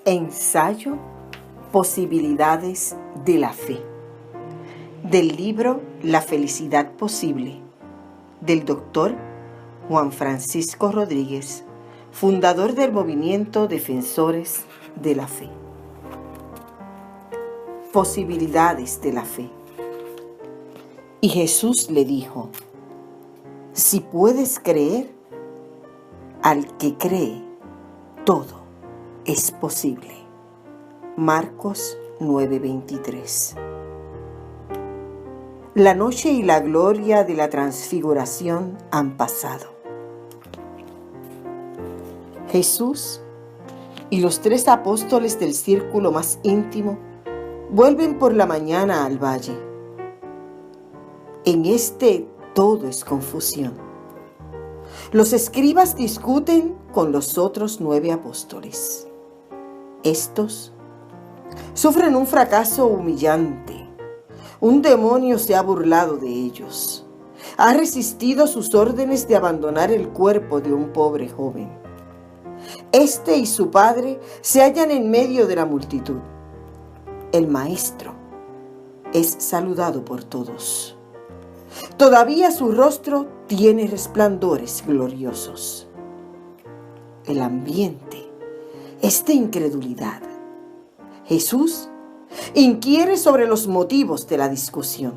Ensayo Posibilidades de la Fe, del libro La felicidad posible, del doctor Juan Francisco Rodríguez, fundador del movimiento Defensores de la Fe. Posibilidades de la fe. Y Jesús le dijo: si puedes creer, al que cree, todo es posible. Marcos 9:23. La noche y la gloria de la transfiguración han pasado. Jesús y los 3 apóstoles del círculo más íntimo vuelven por la mañana al valle. En este todo es confusión. Los escribas discuten con los otros 9 apóstoles. Estos sufren un fracaso humillante. Un demonio se ha burlado de ellos. Ha resistido sus órdenes de abandonar el cuerpo de un pobre joven. Este y su padre se hallan en medio de la multitud. El maestro es saludado por todos. Todavía su rostro tiene resplandores gloriosos. El ambiente es de incredulidad. Jesús inquiere sobre los motivos de la discusión.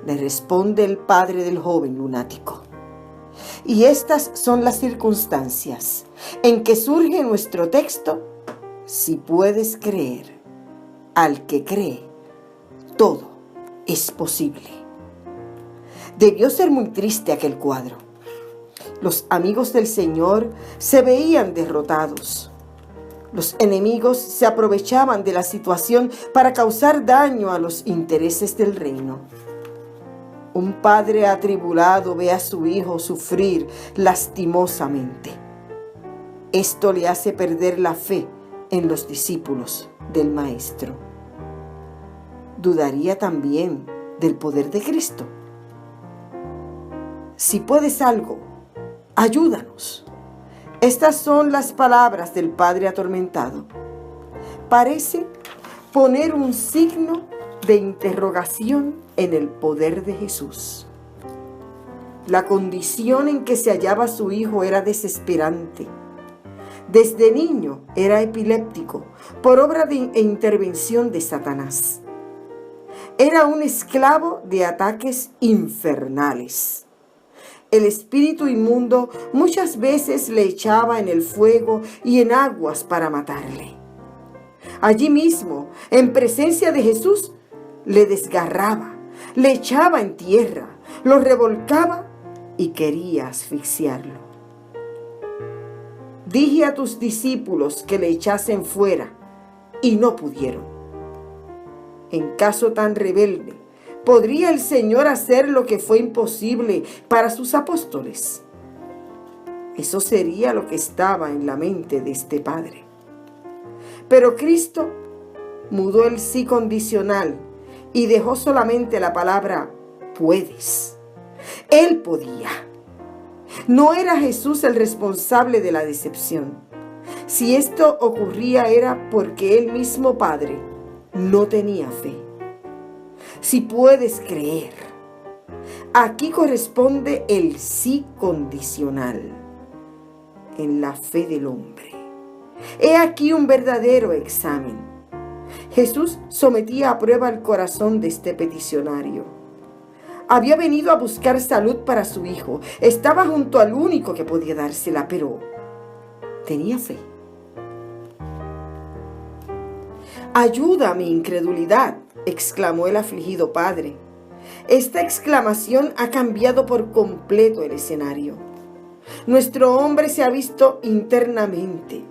Le responde el padre del joven lunático. Y estas son las circunstancias en que surge nuestro texto: si puedes creer, al que cree, todo es posible. Debió ser muy triste aquel cuadro. Los amigos del Señor se veían derrotados. Los enemigos se aprovechaban de la situación para causar daño a los intereses del reino. Un padre atribulado ve a su hijo sufrir lastimosamente. Esto le hace perder la fe en los discípulos del Maestro. Dudaría también del poder de Cristo. Si puedes algo, ayúdanos. Estas son las palabras del padre atormentado. Parece poner un signo de interrogación en el poder de Jesús. La condición en que se hallaba su hijo era desesperante. Desde niño era epiléptico por obra e intervención de Satanás. Era un esclavo de ataques infernales. El espíritu inmundo muchas veces le echaba en el fuego y en aguas para matarle. Allí mismo, en presencia de Jesús, le desgarraba, le echaba en tierra, lo revolcaba y quería asfixiarlo. Dije a tus discípulos que le echasen fuera y no pudieron. En caso tan rebelde, ¿podría el Señor hacer lo que fue imposible para sus apóstoles? Eso sería lo que estaba en la mente de este padre. Pero Cristo mudó el sí condicional y dejó solamente la palabra puedes. Él podía. No era Jesús el responsable de la decepción. Si esto ocurría era porque el mismo Padre no tenía fe. Si puedes creer. Aquí corresponde el sí condicional en la fe del hombre. He aquí un verdadero examen. Jesús sometía a prueba el corazón de este peticionario. Había venido a buscar salud para su hijo. Estaba junto al único que podía dársela, pero tenía fe. Ayuda a mi incredulidad, exclamó el afligido padre. Esta exclamación ha cambiado por completo el escenario. Nuestro hombre se ha visto internamente.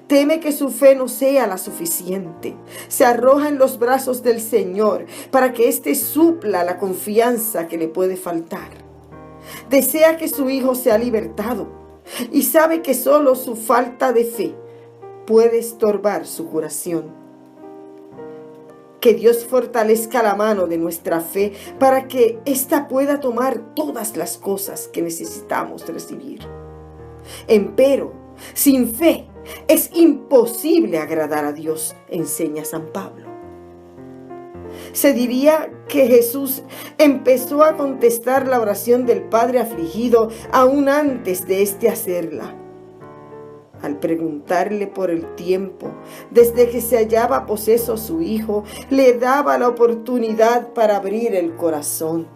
Teme que su fe no sea la suficiente. Se arroja en los brazos del Señor para que éste supla la confianza que le puede faltar. Desea que su hijo sea libertado y sabe que solo su falta de fe puede estorbar su curación. Que Dios fortalezca la mano de nuestra fe para que ésta pueda tomar todas las cosas que necesitamos recibir. Empero, sin fe Es imposible agradar a Dios, enseña San Pablo. Se diría que Jesús empezó a contestar la oración del Padre afligido aún antes de éste hacerla. Al preguntarle por el tiempo desde que se hallaba poseso su hijo, le daba la oportunidad para abrir el corazón.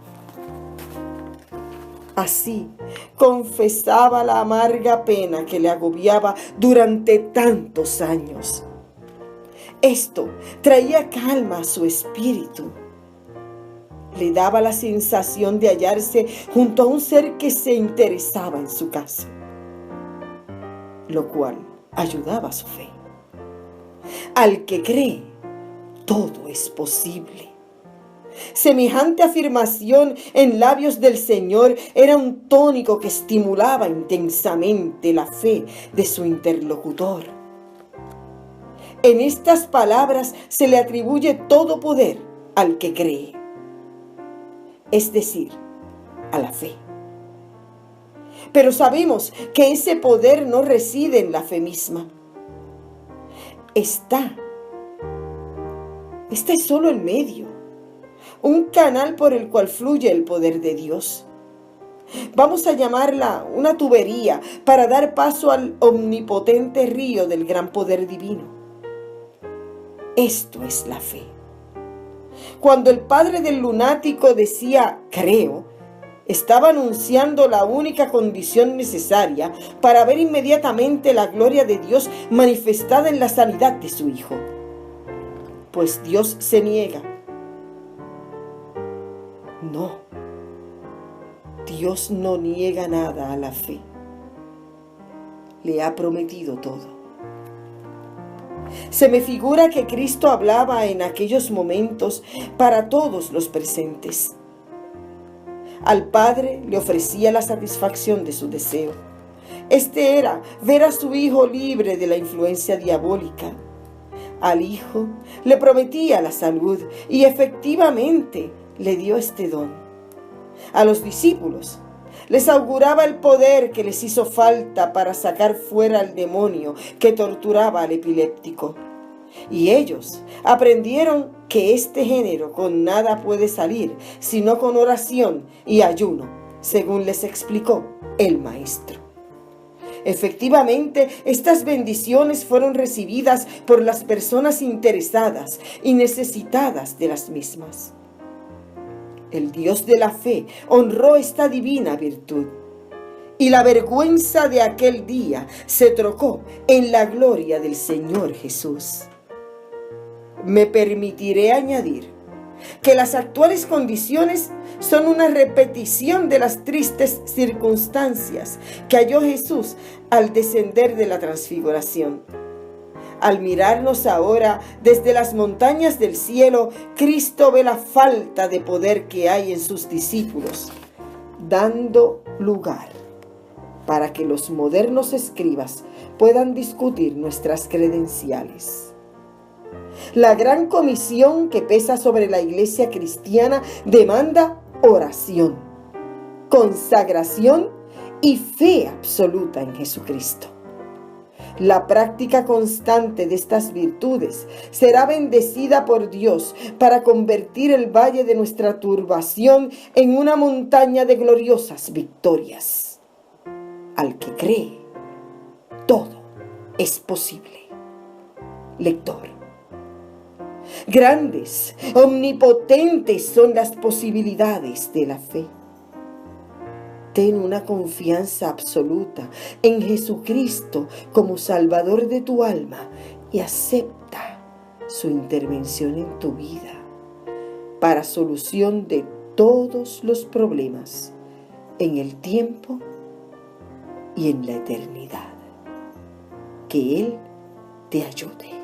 Así confesaba la amarga pena que le agobiaba durante tantos años. Esto traía calma a su espíritu. Le daba la sensación de hallarse junto a un ser que se interesaba en su caso, lo cual ayudaba a su fe. Al que cree, todo es posible. Semejante afirmación en labios del Señor era un tónico que estimulaba intensamente la fe de su interlocutor. En estas palabras se le atribuye todo poder al que cree, es decir, a la fe. Pero sabemos que ese poder no reside en la fe misma. Este es solo el medio, un canal por el cual fluye el poder de Dios. Vamos a llamarla una tubería para dar paso al omnipotente río del gran poder divino. Esto es la fe. Cuando el padre del lunático decía creo, estaba anunciando la única condición necesaria para ver inmediatamente la gloria de Dios manifestada en la sanidad de su hijo. Pues Dios se niega. No, Dios no niega nada a la fe. Le ha prometido todo. Se me figura que Cristo hablaba en aquellos momentos para todos los presentes. Al Padre le ofrecía la satisfacción de su deseo. Este era ver a su Hijo libre de la influencia diabólica. Al Hijo le prometía la salud y efectivamente le dio este don. A los discípulos les auguraba el poder que les hizo falta para sacar fuera al demonio que torturaba al epiléptico. Y ellos aprendieron que este género con nada puede salir, sino con oración y ayuno, según les explicó el Maestro. Efectivamente, estas bendiciones fueron recibidas por las personas interesadas y necesitadas de las mismas. El Dios de la fe honró esta divina virtud, y la vergüenza de aquel día se trocó en la gloria del Señor Jesús. Me permitiré añadir que las actuales condiciones son una repetición de las tristes circunstancias que halló Jesús al descender de la transfiguración. Al mirarnos ahora desde las montañas del cielo, Cristo ve la falta de poder que hay en sus discípulos, dando lugar para que los modernos escribas puedan discutir nuestras credenciales. La gran comisión que pesa sobre la iglesia cristiana demanda oración, consagración y fe absoluta en Jesucristo. La práctica constante de estas virtudes será bendecida por Dios para convertir el valle de nuestra turbación en una montaña de gloriosas victorias. Al que cree, todo es posible. Lector. Grandes, omnipotentes son las posibilidades de la fe. Ten una confianza absoluta en Jesucristo como Salvador de tu alma y acepta su intervención en tu vida para solución de todos los problemas en el tiempo y en la eternidad. Que Él te ayude.